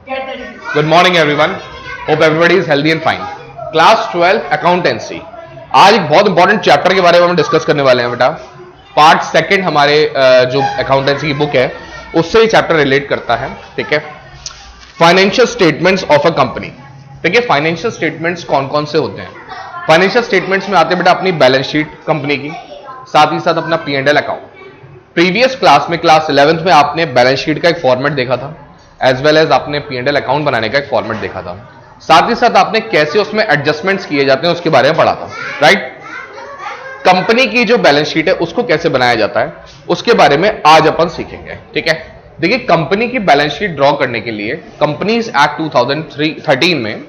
Good morning everyone, hope everybody is healthy and fine. Class 12 accountancy. आज एक बहुत important chapter के बारे में हम डिस्कस करने वाले हैं बेटा। पार्ट सेकंड हमारे जो अकाउंटेंसी की बुक है उससे ये चैप्टर रिलेट करता है। ठीक है, financial statements of a company. ठीक है, फाइनेंशियल स्टेटमेंट्स कौन कौन से होते हैं? फाइनेंशियल स्टेटमेंट्स में आते हैं बेटा अपनी बैलेंस शीट कंपनी की, साथ ही साथ अपना P&L अकाउंट। प्रीवियस क्लास में, क्लास 11th में आपने बैलेंस शीट का एक फॉर्मेट देखा था, एज वेल एज आपने P&L अकाउंट बनाने का एक फॉर्मेट देखा था। साथ ही साथ आपने कैसे उसमें एडजस्टमेंट्स किए जाते हैं उसके बारे में पढ़ा था, राइट। कंपनी की जो बैलेंस शीट है उसको कैसे बनाया जाता है उसके बारे में आज अपन सीखेंगे। ठीक है, देखिए कंपनी की बैलेंस शीट ड्रॉ करने के लिए कंपनीज एक्ट 2013 में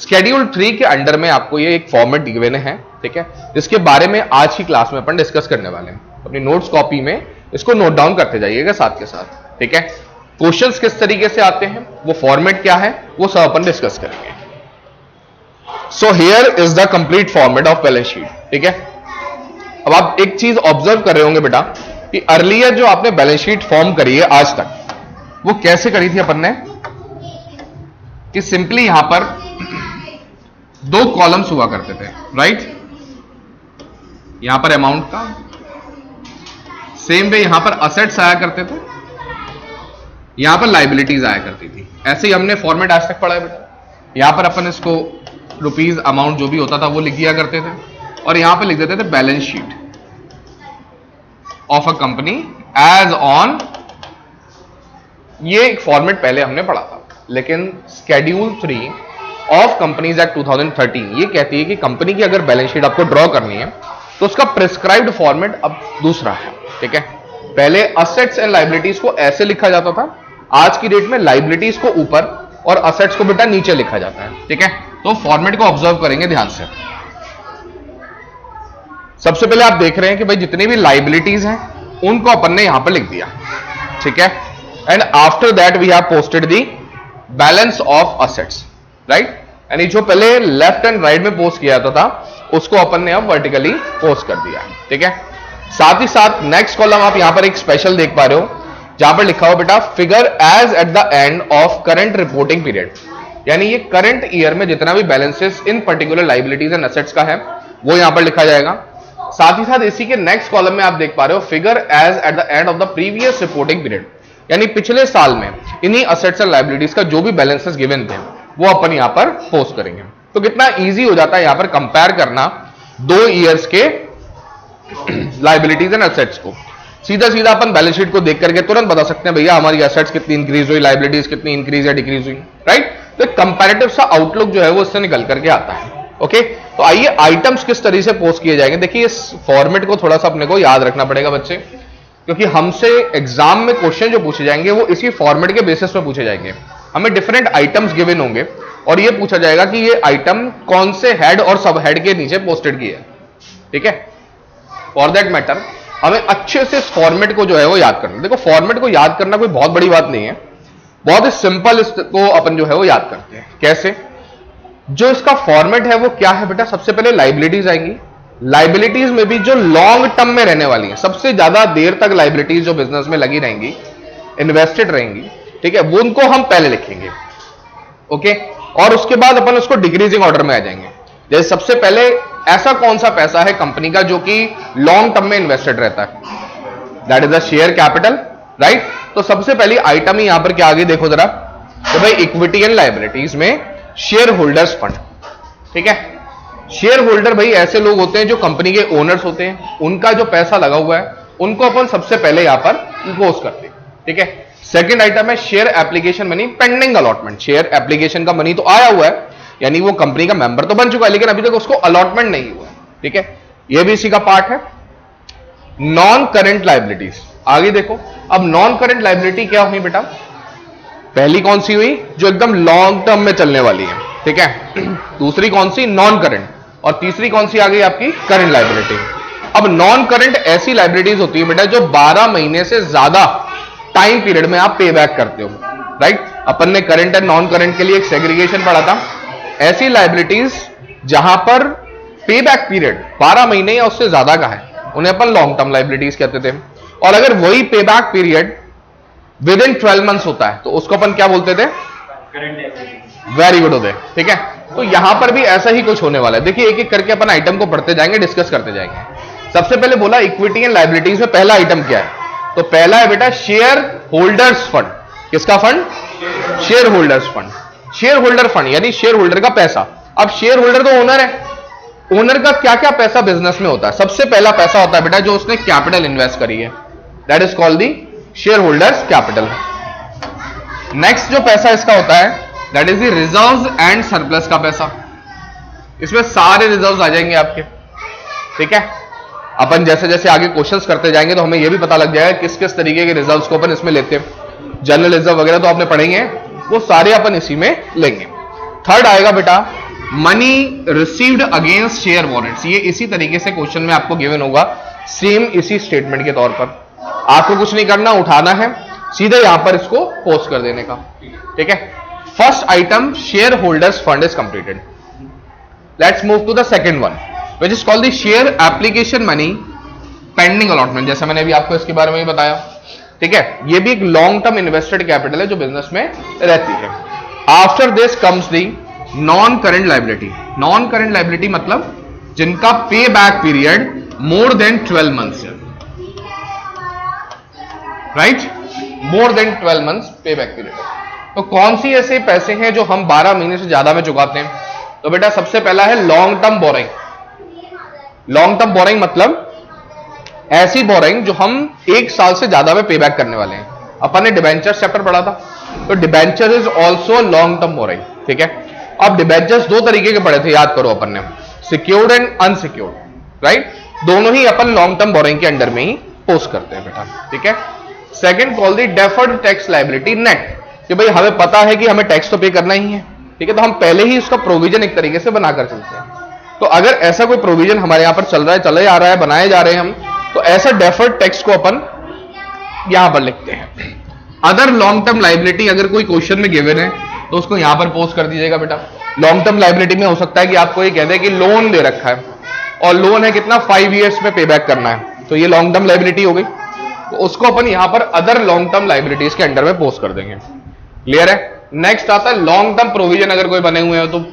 शेड्यूल 3 के अंडर में आपको ये एक फॉर्मेट गिवन है। ठीक है, जिसके बारे में आज की क्लास में अपन डिस्कस करने वाले हैं। अपनी नोट्स कॉपी में इसको नोट डाउन करते जाइएगा साथ के साथ। ठीक है, क्वेश्चंस किस तरीके से आते हैं, वो फॉर्मेट क्या है, वो सब अपन डिस्कस करेंगे। So here is the complete format of balance sheet. ठीक है, अब आप एक चीज ऑब्जर्व कर रहे होंगे बेटा कि अर्लियर जो आपने बैलेंस शीट फॉर्म करी है आज तक, वो कैसे करी थी अपन ने, कि सिंपली यहां पर दो कॉलम्स हुआ करते थे, राइट। यहां पर अमाउंट का, सेम वे यहां पर असेट्स आया करते थे, यहां पर लाइबिलिटीज आया करती थी। ऐसे ही हमने फॉर्मेट आज तक पढ़ा है बेटा। यहां पर अपन इसको रुपीज अमाउंट जो भी होता था वो लिख दिया करते थे, और यहां पर लिख देते थे balance sheet of a company as on. ये एक फॉर्मेट पहले हमने पढ़ा था, लेकिन शेड्यूल 3 ऑफ कंपनीज एक्ट 2013 ये कहती है कि कंपनी की अगर बैलेंस शीट आपको ड्रॉ करनी है तो उसका प्रिस्क्राइब्ड फॉर्मेट अब दूसरा है। ठीक है, पहले असेट्स एंड लाइबिलिटीज को ऐसे लिखा जाता था, आज की डेट में लाइबिलिटीज को ऊपर और असेट्स को बेटा नीचे लिखा जाता है। ठीक है, तो फॉर्मेट को ऑब्जर्व करेंगे ध्यान से। सबसे पहले आप देख रहे हैं कि भाई जितनी भी लाइबिलिटीज हैं उनको अपन ने यहां पर लिख दिया। ठीक है, and after that we have posted the balance of assets, right. यानी जो पहले लेफ्ट एंड राइट में पोस्ट किया जाता था उसको अपन ने अब वर्टिकली पोस्ट कर दिया। ठीक है, साथ ही साथ नेक्स्ट कॉलम आप यहां पर एक स्पेशल देख पा रहे हो जहां पर लिखा हुआ बेटा figure as at the end of current reporting period. यानी ये करंट ईयर में जितना भी balances in particular liabilities and assets का है वो यहां पर लिखा जाएगा। साथ ही साथ इसी के नेक्स्ट कॉलम में आप देख पा रहे हो figure as at the end of the previous reporting period. यानी पिछले साल में इन्हीं एसेट्स एंड लाइबिलिटीज का जो भी बैलेंसेस गिवन थे वो अपन यहां पर पोस्ट करेंगे। तो कितना इजी हो जाता है यहां पर कंपेयर करना दो ईयर्स के लाइबिलिटीज एंड एसेट्स को। सीधा सीधा अपन बैलेंस शीट को देख करके तुरंत बता सकते हैं भैया हमारी एसेट्स कितनी इंक्रीज हुई, लाइबिलिटीज कितनी इंक्रीज या डिक्रीज हुई, राइट। तो कंपैरेटिव सा आउटलुक जो है वो इससे निकल करके आता है। ओके, तो आइए आइटम्स किस तरीके से पोस्ट किए जाएंगे। देखिए इस फॉर्मेट को थोड़ा सा अपने को याद रखना पड़ेगा बच्चे, क्योंकि हमसे एग्जाम में क्वेश्चन जो पूछे जाएंगे वो इसी फॉर्मेट के बेसिस पे पूछे जाएंगे। हमें डिफरेंट आइटम्स गिवन होंगे और ये पूछा जाएगा कि ये आइटम कौन से हेड और सब हेड के नीचे पोस्टेड की है। ठीक है, फॉर दैट मैटर हमें अच्छे से इस फॉर्मेट को जो है वो याद करना। देखो फॉर्मेट को याद करना कोई बहुत बड़ी बात नहीं है, बहुत ही सिंपल इसको अपन जो है वो याद करते हैं। कैसे? जो इसका फॉर्मेट है वो क्या है बेटा, सबसे पहले लाइबिलिटीज आएंगी। लाइबिलिटीज में भी जो लॉन्ग टर्म में रहने वाली है, सबसे ज्यादा देर तक लाइबिलिटीज जो बिजनेस में लगी रहेंगी, इन्वेस्टेड रहेंगी, ठीक है, वो उनको हम पहले लिखेंगे। ओके, और उसके बाद अपन उसको डिक्रीजिंग ऑर्डर में आ जाएंगे। जैसे सबसे पहले ऐसा कौन सा पैसा है कंपनी का जो कि लॉन्ग टर्म में इन्वेस्टेड रहता है, that is the share capital, right. तो सबसे पहली आइटम ही यहां पर क्या आगे देखो जरा, तो भाई इक्विटी एंड लाइबिलिटीज में शेयर होल्डर्स फंड। ठीक है, शेयर होल्डर भाई ऐसे लोग होते हैं जो कंपनी के ओनर्स होते हैं, उनका जो पैसा लगा हुआ है उनको अपन सबसे पहले यहां पर पोस्ट करते हैं। ठीक है, सेकंड आइटम है share application money pending allotment. Share application का मनी तो आया हुआ है, यानी वो कंपनी का मेंबर तो बन चुका है, लेकिन अभी तक उसको अलॉटमेंट नहीं हुआ। ठीक है, ये भी इसी का पार्ट है। नॉन करंट लाइबिलिटीज, आगे देखो। अब नॉन करंट लाइबिलिटी क्या हुई बेटा, पहली कौन सी हुई, जो एकदम लॉन्ग टर्म में चलने वाली है। ठीक है, दूसरी कौन सी, नॉन करंट, और तीसरी कौन सी आ गई आपकी, करंट लाइबिलिटी। अब नॉन करंट ऐसी लाइबिलिटीज होती है बेटा जो 12 महीने से ज्यादा टाइम पीरियड में आप पे बैक करते हो, राइट। अपन ने करंट एंड नॉन करंट के लिए एक सेग्रीगेशन पढ़ा था। ऐसी लाइबिलिटीज जहां पर पे बैक पीरियड 12 महीने या उससे ज्यादा का है उन्हें अपन लॉन्ग टर्म लाइबिलिटीज कहते थे। और अगर वही पे back period with in 12 months होता है तो उसको अपन क्या बोलते थे, वेरी गुड उदय, ठीक है। तो यहां पर भी ऐसा ही कुछ होने वाला है। देखिए एक एक करके अपन आइटम को पढ़ते जाएंगे, डिस्कस करते जाएंगे। सबसे पहले बोला इक्विटी एंड लायबिलिटीज में पहला आइटम क्या है, तो पहला है बेटा शेयर होल्डर्स फंड। किसका fund? Share holders fund. Share holder fund यानी शेयर होल्डर का पैसा। अब शेयर होल्डर तो ओनर है, ओनर का क्या क्या पैसा बिजनेस में होता है? सबसे पहला पैसा होता है बेटा जो उसने कैपिटल इन्वेस्ट करी है, that is called the share holders capital. Next जो पैसा इसका होता है that is the reserves and surplus का पैसा। इसमें सारे रिजर्व्स आ जाएंगे आपके, ठीक है। अपन जैसे जैसे आगे क्वेश्चंस करते जाएंगे तो हमें यह भी पता लग जाएगा किस किस तरीके के रिजर्व्स को अपन इसमें लेते हैं। जनरल रिजर्व वगैरह तो आपने पढ़ेंगे, वो सारे अपन इसी में लेंगे। थर्ड आएगा बेटा money received against share warrants. ये इसी तरीके से क्वेश्चन में आपको गिवन होगा, सेम इसी स्टेटमेंट के तौर पर। आपको कुछ नहीं करना, उठाना है सीधे यहां पर इसको पोस्ट कर देने का, ठीक है। First item shareholders fund is completed. Let's move to the second one which is called the share application money pending allotment. जैसे मैंने अभी आपको इसके बारे में भी बताया, ठीक है। ये भी एक लॉन्ग टर्म इन्वेस्टेड कैपिटल है जो बिजनेस में रहती है। After this comes the non current liability. Non current liability मतलब जिनका पे back period more than 12 months है, राइट, मोर देन 12 मंथ्स पे बैक पीरियड। तो कौन सी ऐसे पैसे हैं जो हम 12 महीने से ज्यादा में चुकाते हैं? तो बेटा सबसे पहला है long term borrowing. Long term borrowing मतलब ऐसी बोरिंग जो हम 1 साल से ज्यादा में पे बैक करने वाले हैं। अपन ने डिबेंचर्स चैप्टर पढ़ा था, तो debenture is also long term borrowing, ठीक है। अब डिबेंचर्स दो तरीके के पढ़े थे, याद करो अपन ने, सिक्योर्ड एंड अनसिक्योर्ड, राइट। दोनों ही अपन लॉन्ग टर्म बोरिंग के अंडर में ही पोस्ट करते हैं बेटा, ठीक है। सेकंड कॉल दी डेफर्ड टैक्स लायबिलिटी नेट, कि भाई हमें पता है कि हमें टैक्स तो पे करना ही है, ठीक है। तो हम पहले ही इसका प्रोविजन एक तरीके से बनाकर चलते हैं। तो अगर ऐसा कोई प्रोविजन हमारे यहां पर चल रहा है, चले आ रहा है, बनाए जा रहे हैं हम, तो ऐसा डेफर्ड टैक्स को अपन यहां पर लिखते हैं। अदर लॉन्ग टर्म लायबिलिटी अगर कोई क्वेश्चन में गिवन है तो उसको यहां पर पोस्ट कर दीजिएगा बेटा। लॉन्ग टर्म लायबिलिटी में हो सकता है कि आपको ये कह दे कि लोन दे रखा है और लोन है कितना 5 ईयर्स में पे बैक करना है, तो ये लॉन्ग टर्म लायबिलिटी हो गई। तो उसको अपन यहां पर अदर लॉन्ग टर्म लायबिलिटीज के अंडर में पोस्ट कर देंगे। क्लियर है? नेक्स्ट आता है लॉन्ग टर्म प्रोविजन। अगर कोई बने हुए हो तो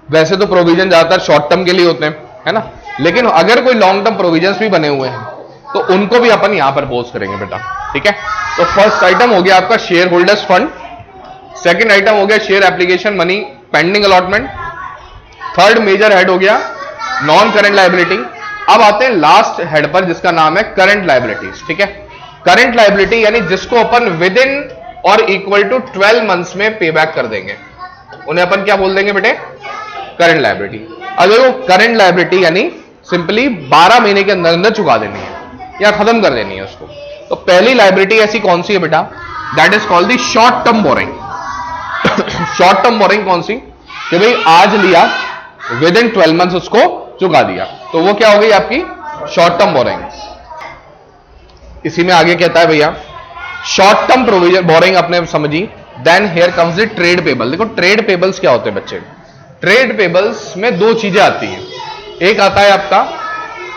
वैसे तो प्रोविजन ज्यादातर शॉर्ट टर्म के लिए होते हैं, है ना, लेकिन अगर कोई लॉन्ग टर्म प्रोविजंस भी बने हुए हैं तो उनको भी अपन यहां पर पोस्ट करेंगे बेटा, ठीक है। तो फर्स्ट आइटम हो गया आपका shareholders fund, second item हो गया share application money pending allotment, third major head हो गया नॉन करंट लायबिलिटी। अब आते हैं लास्ट हेड पर जिसका नाम है करंट लायबिलिटीज, ठीक है। करंट लायबिलिटी यानी जिसको अपन विद इन और इक्वल टू 12 मंथ्स में पे बैक कर देंगे, उन्हें अपन क्या बोल देंगे बेटे? Current liability. अगर वो करंट लायबिलिटी यानी सिंपली 12 महीने के अंदर अंदर चुका देनी है या खत्म कर देनी है उसको। तो पहली लायबिलिटी ऐसी कौन सी है बेटा? That is called the short term borrowing. Short term borrowing कौन सी? कि भाई आज लिया, विद इन 12 मंथ्स उसको चुका दिया, तो वो क्या हो गई आपकी शॉर्ट टर्म बोरिंग। इसी में आगे कहता है भैया शॉर्ट टर्म प्रोविजन बोरिंग अपने समझी। Then here comes the trade payable. देखो ट्रेड पेबल्स क्या होते हैं बच्चे? ट्रेड पेबल्स में दो चीजें आती हैं। एक आता है आपका,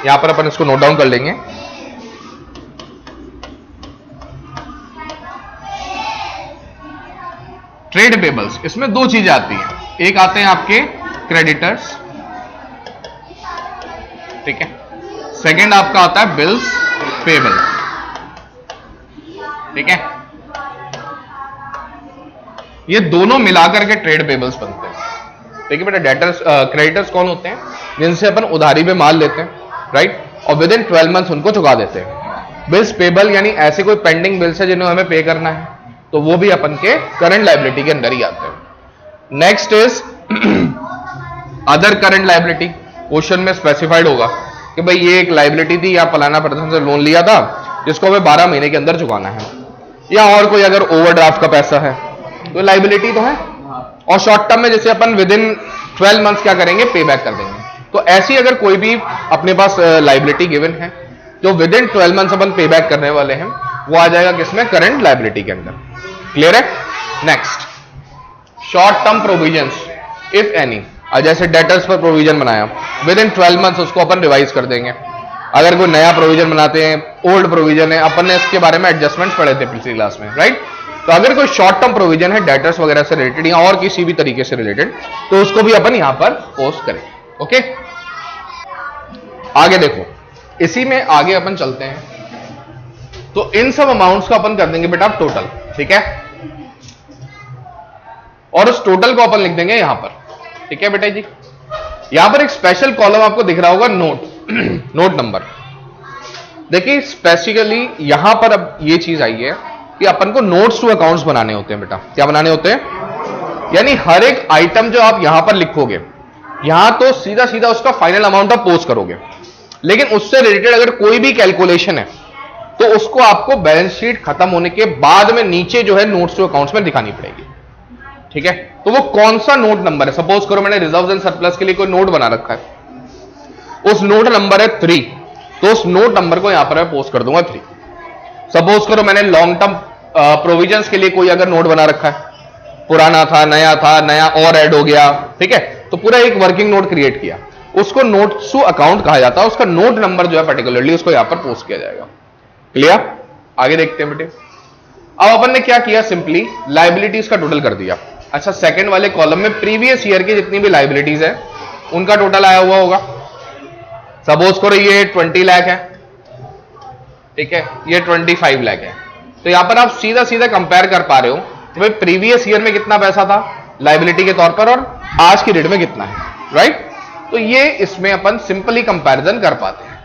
यहां पर अपन इसको नोट डाउन कर लेंगे, ट्रेड पेबल्स। इसमें दो चीजें आती हैं, एक आते हैं आपके क्रेडिटर्स, ठीक है, सेकंड आपका आता है बिल्स पेबल, ठीक है। ये दोनों मिलाकर के ट्रेड पेबल्स बनते हैं, ठीक है बेटा। डेटर्स क्रेडिटर्स कौन होते हैं? जिनसे अपन उधारी पे माल लेते हैं, राइट, और विद इन 12 मंथ्स उनको चुका देते हैं। बिल्स पेबल यानी ऐसे कोई पेंडिंग बिल्स है जिन्हें हमें पे करना है, तो वो भी अपन के करंट लायबिलिटी के अंदर ही आते हैं। Next is other current liability. Question में स्पेसिफाइड होगा कि भाई ये एक लायबिलिटी थी या फलाना पर्सन से लोन लिया था जिसको हमें 12 महीने के अंदर चुकाना है, या और कोई अगर ओवरड्राफ्ट का पैसा है तो लायबिलिटी तो है। और शॉर्ट टर्म में जैसे अपन विद इन 12 मंथ्स क्या करेंगे? पे बैक कर देंगे। तो ऐसी अगर कोई भी अपने पास लायबिलिटी गिवन है जो विद इन 12 मंथ्स अपन पे बैक करने वाले हैं, वो आ जाएगा किसमें? करंट लायबिलिटी के अंदर। क्लियर है? Next short term provisions if any. जैसे डेटर्स पर प्रोविजन बनाया, विद इन 12 मंथ्स उसको अपन रिवाइज कर देंगे। अगर कोई नया प्रोविजन बनाते हैं, ओल्ड प्रोविजन है, अपन ने इसके बारे में एडजस्टमेंट्स पढ़े थे पिछली क्लास में, राइट। तो अगर कोई शॉर्ट टर्म प्रोविजन है डेटर्स वगैरह से रिलेटेड या और किसी भी तरीके से रिलेटेड, तो उसको भी अपन यहां पर पोस्ट करें। ओके, आगे देखो, इसी में आगे अपन चलते हैं। तो इन सब अमाउंट्स को अपन कर देंगे बेटा टोटल, ठीक है, और उस टोटल को अपन लिख देंगे यहां पर, ठीक है बेटा जी। यहां पर एक स्पेशल कॉलम आपको दिख रहा होगा नोट नोट नंबर। देखिए स्पेसिफिकली यहां पर अब ये चीज आई है कि अपन को नोट्स टू अकाउंट्स बनाने होते हैं बेटा। क्या बनाने होते हैं? यानी हर एक आइटम जो आप यहां पर लिखोगे, यहां तो सीधा सीधा उसका फाइनल अमाउंट आप पोस्ट करोगे, लेकिन उससे रिलेटेड अगर कोई भी कैलकुलेशन है तो उसको आपको बैलेंस शीट खत्म होने के बाद में नीचे जो है नोट्स टू अकाउंट्स में दिखानी पड़ेगी, ठीक है। तो वो कौन सा नोट नंबर है? सपोज करो मैंने रिजर्व्स एंड सरप्लस के लिए कोई नोट बना रखा है, उस नोट नंबर है 3, तो उस नोट नंबर को यहां पर मैं पोस्ट कर दूंगा 3। सपोज करो मैंने लॉन्ग टर्म प्रोविजंस के लिए कोई अगर नोट बना रखा है, पुराना था, नया और ऐड हो गया, ठीक है, तो पूरा एक वर्किंग नोट क्रिएट किया, उसको नोट टू अकाउंट कहा जाता है। उसका नोट नंबर जो है पर्टिकुलरली उसको यहां पर पोस्ट किया जाएगा। क्लियर? आगे देखते हैं बेटे। अब अपन ने क्या किया, सिंपली लायबिलिटीज का टोटल कर दिया। अच्छा, सेकंड वाले कॉलम में प्रीवियस ईयर की जितनी भी लायबिलिटीज है उनका टोटल आया हुआ होगा। सपोज करो ये 20 लाख है, ठीक है, ये 25 लाख है, तो यहां पर आप सीधा सीधा कंपेयर कर पा रहे हो कि भाई प्रीवियस ईयर में कितना पैसा था लायबिलिटी के तौर पर और आज की डेट में कितना है, राइट। तो ये इसमें अपन सिंपली कंपैरिजन कर पाते हैं।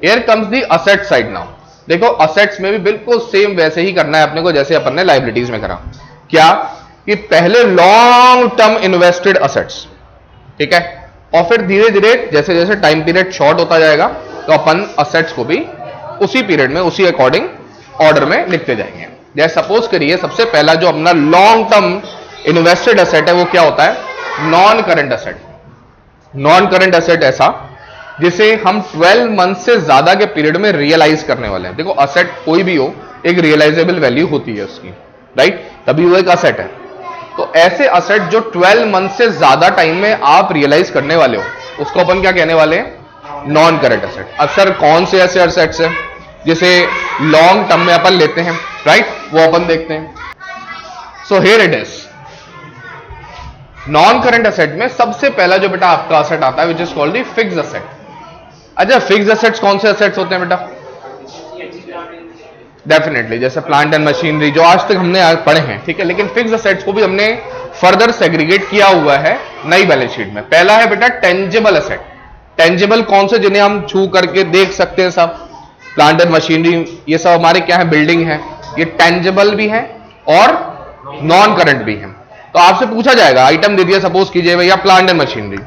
Here comes the asset side now. देखो असेट्स में भी बिल्कुल सेम वैसे ही करना है अपने को जैसे अपन ने लायबिलिटीज में करा। क्या कि पहले लॉन्ग टर्म इन्वेस्टेड असेट्स, ठीक है, और फिर धीरे धीरे जैसे जैसे टाइम पीरियड शॉर्ट होता जाएगा तो अपन असेट्स को भी उसी पीरियड में उसी अकॉर्डिंग ऑर्डर में लिखते जाएंगे। जैसे सपोज करिए सबसे पहला जो अपना लॉन्ग टर्म इन्वेस्टेड असेट है वो क्या होता है? Non current asset. Non current asset ऐसा जिसे हम 12 मंथ से ज्यादा के पीरियड में रियलाइज करने वाले हैं। देखो असेट कोई भी हो एक रियलाइजेबल वैल्यू होती है उसकी, राइट, तभी वो एक असेट है। तो ऐसे असेट जो 12 मंथ से ज्यादा टाइम में आप रियलाइज करने वाले हो उसको अपन क्या कहने वाले हैं? Non current asset. अब सर कौन से ऐसे असेट्स हैं जिसे लॉन्ग टर्म में अपन लेते हैं, राइट, वो अपन देखते हैं। So here it is, non current asset में सबसे पहला जो बेटा आपका असेट आता है विच is called the fixed asset. अच्छा, फिक्स्ड असेट्स कौन से असेट्स होते हैं बेटा? डेफिनेटली जैसे प्लांट एंड मशीनरी जो आज तक हमने पढ़े हैं, ठीक है, लेकिन फिक्स्ड असेट्स को भी हमने फर्दर सेग्रीगेट किया हुआ है नई बैलेंस शीट में। पहला है बेटा टेंजिबल असेट। टेंजिबल कौन से? जिन्हें हम छू करके देख सकते हैं सब, प्लांट एंड मशीनरी, ये सब हमारे क्या है? बिल्डिंग है, ये टेंजिबल भी है और नॉन करंट भी है। तो आपसे पूछा जाएगा, आइटम दे दिया सपोज कीजिए भैया प्लांट एंड मशीनरी,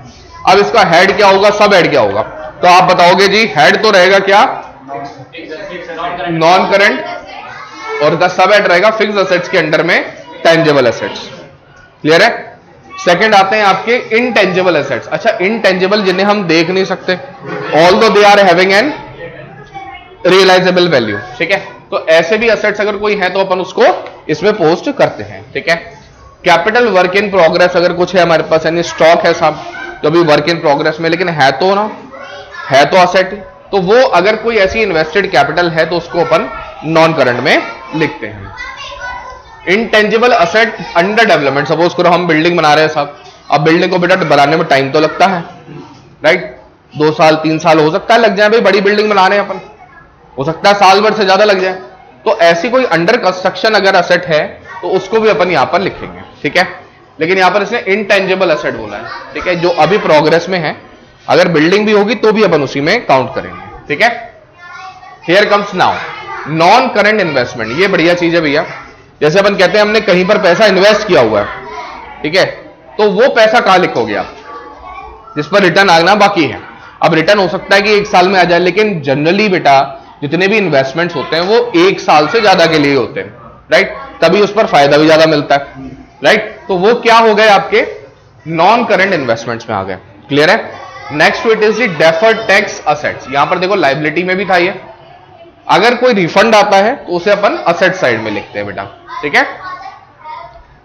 अब इसका हेड क्या होगा, सब हेड क्या होगा? तो आप बताओगे जी हेड तो रहेगा क्या? नॉन करंट, और इसका सब हेड रहेगा फिक्स्ड असेट्स के अंडर में टेंजिबल असेट्स। क्लियर है? सेकंड आते हैं आपके इनटेंजिबल असेट्स। अच्छा, इनटेंजिबल जिन्हें हम देख नहीं सकते, although they are having an realisable value, ठीक है, तो ऐसे भी असेट्स अगर कोई है तो अपन उसको इसमें पोस्ट करते हैं, ठीक है। कैपिटल वर्क इन प्रोग्रेस अगर कुछ है हमारे पास, यानी स्टॉक है साहब जो भी वर्क इन प्रोग्रेस में, लेकिन है तो ना, है तो असेट, तो वो अगर कोई ऐसी इन्वेस्टेड कैपिटल है तो उसको अपन नॉन करंट में लिखते हैं। Intangible asset under development, suppose करो हम बिल्डिंग बना रहे हैं साहब, अब बिल्डिंग को बेटा बनाने में टाइम तो लगता है, राइट, 2 साल 3 साल हो सकता है लग जाए, भाई बड़ी बिल्डिंग बना रहे हैं अपन, हो सकता है साल भर से ज्यादा लग जाए। तो ऐसी कोई अंडर कंस्ट्रक्शन अगर असेट है तो उसको भी अपन यहां पर लिखेंगे, ठीक है। लेकिन यहां पर इसने इनटेंजिबल असेट बोला है, ठीक है, जो अभी प्रोग्रेस में है, अगर बिल्डिंग भी होगी तो भी अपन उसी में काउंट करेंगे, ठीक है। Here comes now non current investment. ये बढ़िया चीज है भैया, जैसे अपन कहते हैं हमने कहीं पर पैसा इन्वेस्ट किया हुआ है, ठीक है, तो वो पैसा कहां लिखोगे आप? जिस पर रिटर्न आना बाकी है। अब रिटर्न हो सकता है कि 1 साल में आ जाए, लेकिन जनरली बेटा जितने भी इन्वेस्टमेंट्स होते हैं वो 1 साल से ज्यादा के लिए होते हैं, राइट, तभी उस पर फायदा भी ज्यादा मिलता है, राइट। तो वो क्या हो गए आपके नॉन करंट इन्वेस्टमेंट्स में आ गए। क्लियर है? Next it is the deferred tax assets. यहां पर देखो लायबिलिटी में भी था ये, अगर कोई रिफंड आता है तो उसे अपन असेट साइड में लिखते हैं बेटा, ठीक है।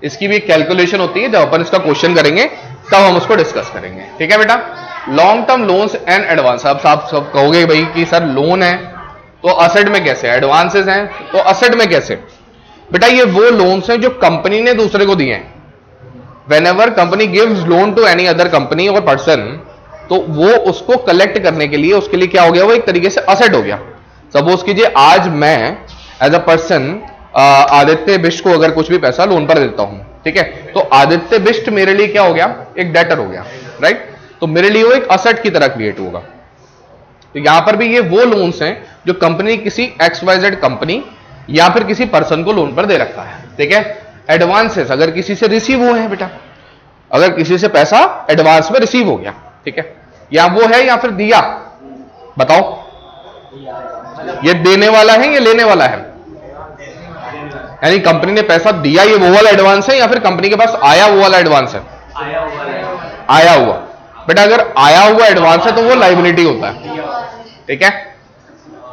इसकी भी कैलकुलेशन होती है, जब अपन इसका क्वेश्चन करेंगे तब हम उसको डिस्कस करेंगे, ठीक है बेटा। Long term loans and advance, अब आप सब कहोगे भाई कि सर लोन है तो असेट में कैसे, एडवांसेस हैं तो असेट में कैसे? बेटा ये वो लोन्स हैं जो कंपनी ने दूसरे को दिए हैं। Whenever company gives loan to any other company और पर्सन, तो वो उसको कलेक्ट करने के लिए, उसके लिए क्या हो गया, वो एक तरीके से असेट हो गया। सपोज कीजिए आज मैं as a person Aditya Bisht को अगर कुछ भी पैसा लोन पर देता हूं, ठीक है, तो आदित्य बिष्ट मेरे लिए क्या हो गया, एक डेटर हो गया, राइट। तो मेरे लिए वो एक असेट की तरह क्रिएट होगा। तो यहां पर भी ये वो लोन्स हैं जो कंपनी किसी XYZ कंपनी या फिर किसी पर्सन को लोन पर दे रखा है, ठीक है। एडवांसेस अगर किसी से रिसीव हुए हैं बेटा, अगर किसी से पैसा एडवांस में रिसीव हो गया, ठीक है, या वो है या फिर दिया, बताओ ये देने वाला है या लेने वाला है? यानी कंपनी ने पैसा दिया, ये वो वाला एडवांस है या फिर कंपनी के पास आया वो वाला एडवांस है? आया हुआ। बेटा अगर आया हुआ एडवांस है तो वो लायबिलिटी होता है, ठीक है।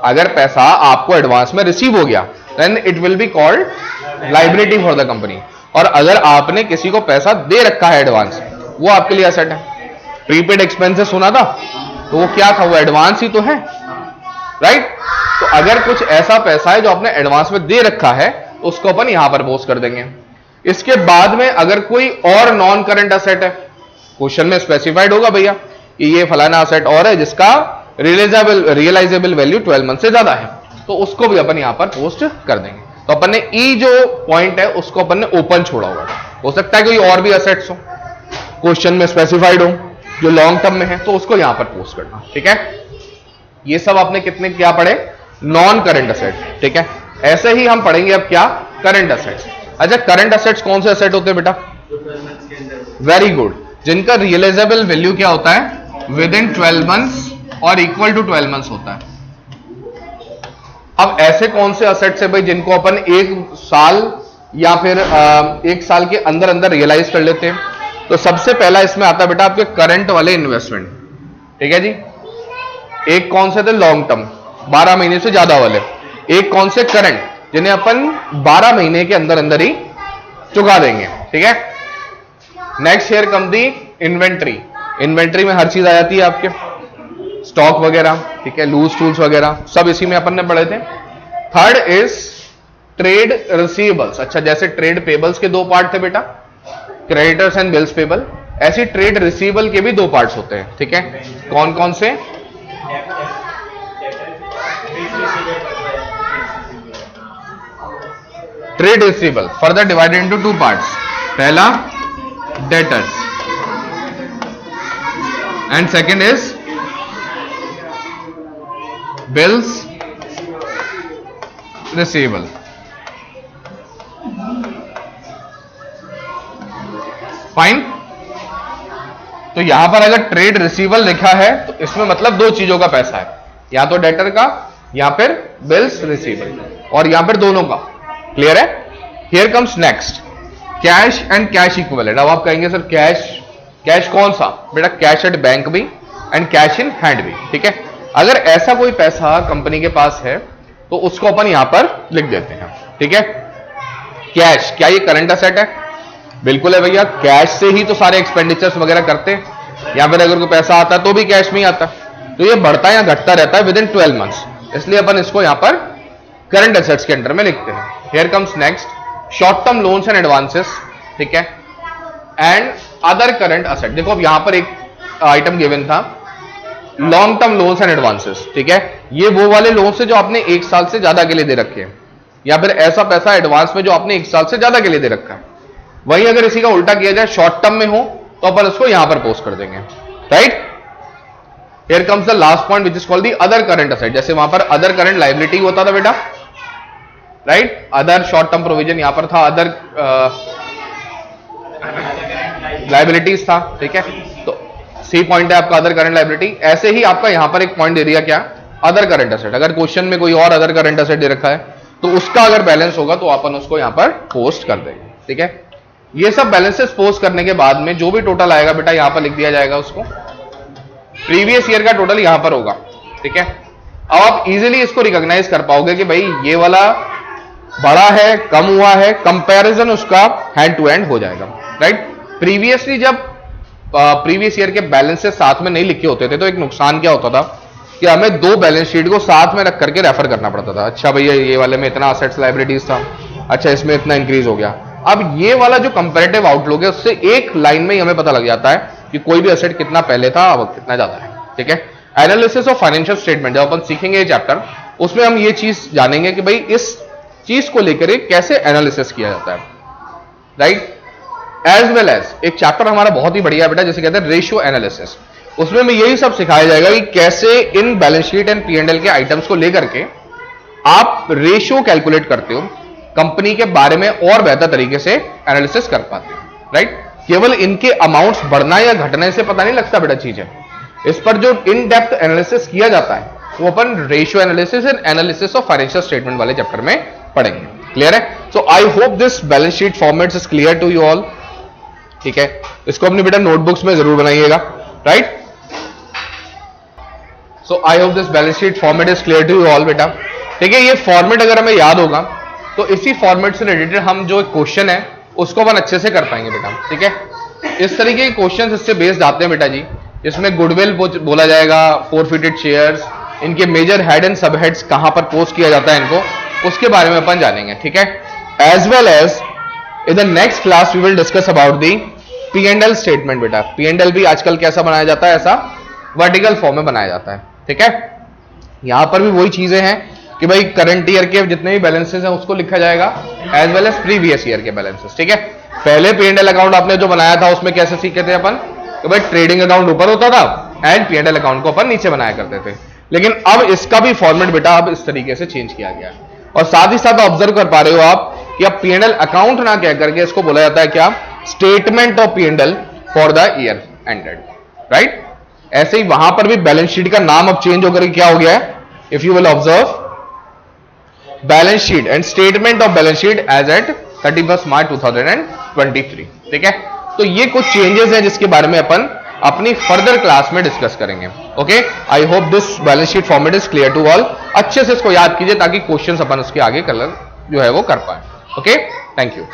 अगर पैसा आपको एडवांस में रिसीव हो गया then it will be called liability for the company. और अगर आपने किसी को पैसा दे रखा है एडवांस, वो आपके लिए एसेट है। प्रीपेड एक्सपेंसेस सुना था, तो वो क्या था, वो एडवांस ही तो है, राइट। तो अगर कुछ ऐसा पैसा है जो आपने एडवांस में दे रखा है, तो उसको अपन यहां पर पोस्ट कर देंगे। इसके बाद में अगर कोई और नॉन करंट एसेट है, क्वेश्चन में स्पेसिफाइड होगा भैया कि ये फलाना एसेट और है जिसका रियलाइजेबल वैल्यू 12 मंथ से ज्यादा है, तो उसको भी अपन यहां पर पोस्ट कर देंगे। तो अपन ने ई जो पॉइंट है उसको अपन ने ओपन छोड़ा हुआ है। हो सकता है कोई और भी एसेट्स हो, क्वेश्चन में स्पेसिफाइड हो, जो लॉन्ग टर्म में है, तो उसको यहां पर पोस्ट करना, ठीक है। ये सब आपने कितने क्या पढ़े, नॉन करंट एसेट, ठीक है। ऐसे ही हम पढ़ेंगे अब क्या, करंट एसेट्स। अच्छा करंट एसेट्स कौन से एसेट होते हैं बेटा? वेरी गुड, जिनका रियलाइजेबल वैल्यू क्या होता है, विद इन 12 मंथ्स और इक्वल टू 12 मंथ्स होता है। अब ऐसे कौन से एसेट्स है भाई जिनको अपन एक साल या फिर एक साल के अंदर अंदर रियलाइज कर लेते हैं? तो सबसे पहला इसमें आता है बेटा आपके करंट वाले इन्वेस्टमेंट, ठीक है जी। एक कौन से थे, लॉन्ग टर्म 12 महीने से ज्यादा वाले। एक कौन से, करंट, जिन्हें अपन 12 महीने के अंदर अंदर ही चुका देंगे, ठीक है। Next here come the inventory. Inventory में हर चीज आ जाती है आपके, स्टॉक वगैरह, ठीक है, लूज टूल्स वगैरह सब इसी में अपन ने पढ़े थे। Third is trade receivables. अच्छा जैसे ट्रेड पेबल्स के दो पार्ट थे बेटा, क्रेडिटर्स एंड बिल्स पेबल, ऐसी ट्रेड रिसीवेबल के भी दो पार्ट्स होते हैं, ठीक है। कौन कौन से? Trade receivable further divided into two parts. पहला debtors and second is bills receivable. Fine. तो यहां पर अगर ट्रेड रिसीवेबल लिखा है तो इसमें मतलब दो चीजों का पैसा है, या तो डेटर का या फिर बिल्स रिसीवेबल, और यहां पर दोनों का। क्लियर है? Here comes next cash and cash equivalent. अब आप कहेंगे सर कैश, कैश कौन सा? बेटा कैश एट बैंक भी एंड कैश इन हैंड भी, ठीक है। अगर ऐसा कोई पैसा कंपनी के पास है तो उसको अपन यहां पर लिख देते हैं, ठीक है। कैश, क्या ये करंट एसेट है? बिल्कुल है भैया, कैश से ही तो सारे एक्सपेंडिचर्स वगैरह करते हैं, या फिर अगर कोई पैसा आता है तो भी कैश में ही आता है, तो ये बढ़ता या घटता रहता है विद इन 12 मंथ्स, इसलिए अपन इसको यहां पर करंट एसेट्स के अंडर में लिखते हैं। Here comes next short term loans and advances, ठीक है, एंड अदर करंट एसेट। देखो अब यहां पर एक आइटम गिवन था, long term loans and advances, ठीक है। ये वो वाले लोन्स है जो आपने एक साल से ज्यादा के लिए दे रखे हैं, या फिर ऐसा पैसा एडवांस में जो आपने एक साल से ज्यादा के लिए दे रखा है। वही अगर इसी का उल्टा किया जाए, शॉर्ट टर्म में हो, तो अपन इसको यहां पर पोस्ट कर देंगे, right. Here comes the last point which is called the other current asset. जैसे वहां पर अदर करंट लायबिलिटी होता था बेटा, right, other short term provision यहां पर था, अदर लायबिलिटीज था, ठीक है। तो सी पॉइंट है आपका अदर करंट लायबिलिटी। ऐसे ही आपका यहां पर एक पॉइंट दे दिया क्या, अदर करंट एसेट। अगर क्वेश्चन में कोई और अदर करंट एसेट दे रखा है तो उसका अगर बैलेंस होगा तो अपन उसको यहां पर पोस्ट कर देंगे, ठीक है। ये सब बैलेंसेस पोस्ट करने के बाद में जो भी टोटल आएगा बेटा यहां पर लिख दिया जाएगा, उसको प्रीवियस ईयर का टोटल यहां पर होगा, ठीक है। अब आप इजीली इसको रिकॉग्नाइज कर पाओगे कि भाई ये वाला बड़ा है, कम हुआ है, कंपैरिजन उसका हैंड टू हैंड हो जाएगा, राइट। प्रीवियसली जब प्रीवियस ईयर के बैलेंसेस साथ में नहीं लिखे होते थे तो एक नुकसान क्या होता था कि हमें दो बैलेंस शीट को साथ में रख करके रेफर करना पड़ता था। अच्छा भैया ये वाले में इतना असेट्स लायबिलिटीज था, अच्छा इसमें इतना इंक्रीज हो गया। अब ये वाला जो कंपैरेटिव आउटलुक है उससे एक लाइन में ही हमें पता लग जाता है कि कोई भी एसेट कितना पहले था अब कितना ज्यादा है। ठीक है, एनालिसिस ऑफ फाइनेंशियल स्टेटमेंट जब अपन सीखेंगे ये चैप्टर, उसमें हम ये चीज जानेंगे कि भाई इस चीज को लेकर कैसे एनालिसिस किया जाता है, राइट। एज वेल एज एक चैप्टर हमारा बहुत ही बढ़िया बेटा जिसे कहते हैं रेशियो एनालिसिस, उसमें भी यही सब सिखाया जाएगा कि कैसे in balance sheet and P&L के आइटम्स को लेकर के आप रेशियो कैलकुलेट करते हो, कंपनी के बारे में और बेहतर तरीके से एनालिसिस कर पाते हो, राइट। केवल इनके अमाउंट्स बढ़ना या घटने से पता नहीं लगता बेटा चीजें, इस पर जो इन डेप्थ एनालिसिस किया जाता है वो अपन ratio analysis and analysis of financial statement वाले चैप्टर में पढ़ेंगे। क्लियर है? So I hope this balance sheet formats is clear to you all. ठीक है, इसको अपनी बेटा नोटबुक्स में जरूर बनाइएगा, right. So I hope this balance sheet format is clear to you all बेटा। ठीक है, ये फॉर्मेट अगर हमें याद होगा तो इसी फॉर्मेट से रिलेटेड हम जो क्वेश्चन है उसको अपन अच्छे से कर पाएंगे बेटा। ठीक है, इस तरीके के क्वेश्चन इससे बेस्ड आते हैं बेटा जी, इसमें गुडविल बोला जाएगा, फोरफिटेड शेयर्स, इनके मेजर हेड एंड सब हेड्स कहां पर पोस्ट किया जाता है इनको, उसके बारे में अपन जानेंगे। ठीक है, as well as in the next class we will discuss about the P&L statement बेटा। P&L भी आजकल कैसा बनाया जाता है, ऐसा वर्टिकल फॉर्म में बनाया जाता है। ठीक है, यहां पर भी वही चीजें हैं कि भाई करंट ईयर के जितने भी बैलेंसेस हैं उसको लिखा जाएगा as well as previous year के बैलेंसेस। ठीक है, पहले P&L अकाउंट आपने जो बनाया था उसमें कैसे सीखे थे अपन कि भाई ट्रेडिंग अकाउंट ऊपर होता था एंड P&L अकाउंट को अपन नीचे बनाया करते थे, लेकिन अब इसका भी फॉर्मेट बेटा अब इस तरीके से चेंज किया गया है। और साथ ही साथ ऑब्जर्व कर पा रहे हो आप कि अब P&L अकाउंट ना कह करके इसको बोला जाता है क्या, statement of P&L for the year ended, right. ऐसे ही वहां पर भी बैलेंस शीट का नाम अब चेंज होकर क्या हो गया है, if you will observe balance sheet and statement of balance sheet as at 31 March 2023। ठीक है, तो ये कुछ चेंजेस हैं जिसके बारे में अपन अपनी फर्दर क्लास में डिस्कस करेंगे। Okay, I hope this balance sheet format is clear to all. अच्छे से इसको याद कीजिए ताकि क्वेश्चंस अपन उसके आगे कलर जो है वो कर पाए। Okay, thank you.